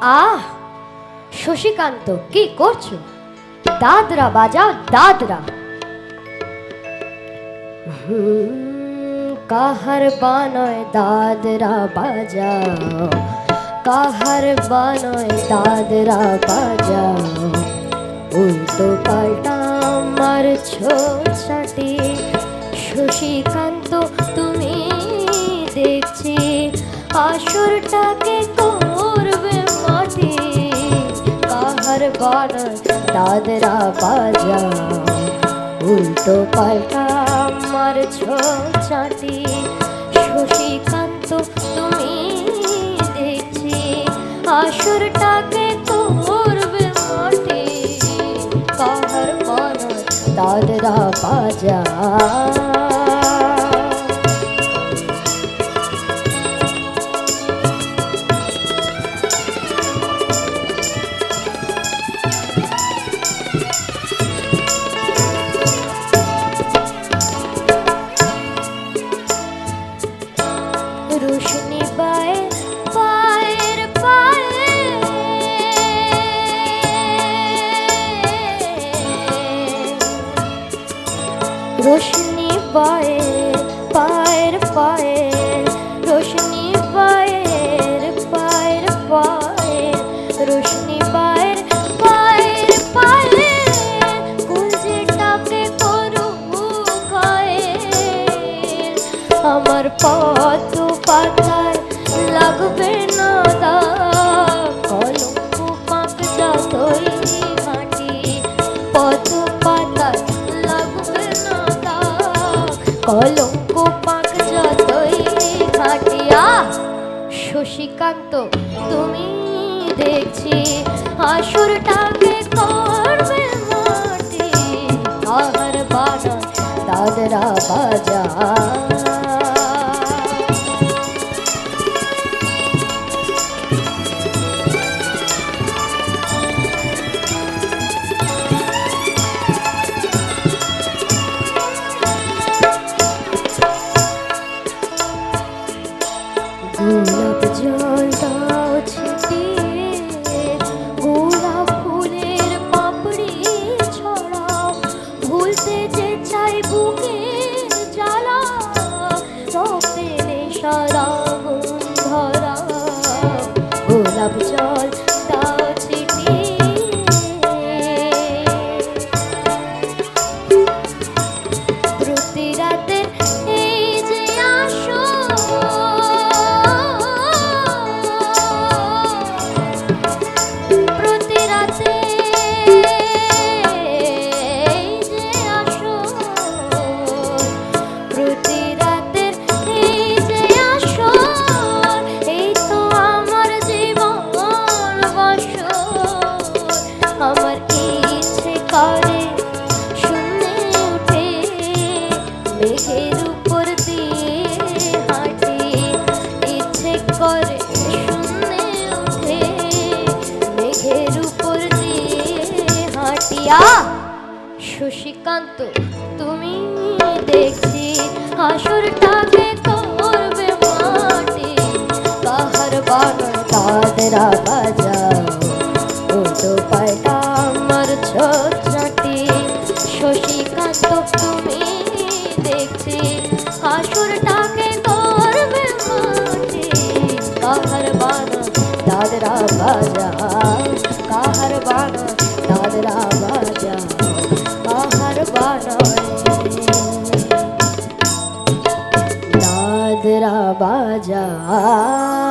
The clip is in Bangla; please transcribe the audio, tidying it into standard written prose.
আহ, শশীকান্ত কি করছো? দাদরা বাজাও, দাদরা। কাহার বানয় দাদরা বাজাও, কাহার বানয় দাদরা বাজাও, উল্টো পাল্টা মারছো চাটি। শশীকান্ত তুমি দেখছি আসরটাকে করবে মাটি। কাহার বানয় দাদরা বাজাও, উল্টো পাল্টা মারছো চাটি। শশীকান্ত তুমি দেখছি আসরটাকে করবে মাটি। কাহার বানয় দাদরা বাজাও। रोशनी पाए पाएर पाए, रोशनी पाए पाएर पाए, रोशनी पाएर पाएर पाए, रोशनी पाएर पाएर पाए, কুঞ্জিটাকে করু ঘায়েল। আমার পথ পাতায় লাগবে না দাগ, কলঙ্ক পাক যতই ঘাঁটি। পথ পাতায় লাগবে না দাগ, কলঙ্ক পাক যতই ঘাঁটি। শশীকান্ত তুমি দেখছি আসরটাকে করবে মাটি। কাহার বানয় দাদরা বাজাও। গোলাপ জল দাও ছিটিয়ে, গোলাপ ফুলের পাপড়ি ছড়াও, ভুলতে যে চাই বুকে জ্বালা, রক্তে নেশার আগুন ধরাও। গোলাপ জল দাও ছিটিয়ে, প্রতি রাতে এই যে আসো, আমার ইচ্ছে করে শূন্যে উঠে মেঘের উপর দিয়ে হাঁটি। ইচ্ছে করে শূন্যে উঠে মেঘের উপর দিয়ে হাঁটি। শশীকান্ত তুমি দেখছি আসরটাকে করবে মাটি। কাহার বানয় দাদরা বাজাও, উল্টো পাল্টা মারছো চাটি। শশীকান্ত তুমি দেখছি আসরটাকে করবে মাটি। কাহার বানয় দাদরা বাজাও, কাহার বানয় দাদরা বাজাও, কাহার বানয় দাদরা বাজাও।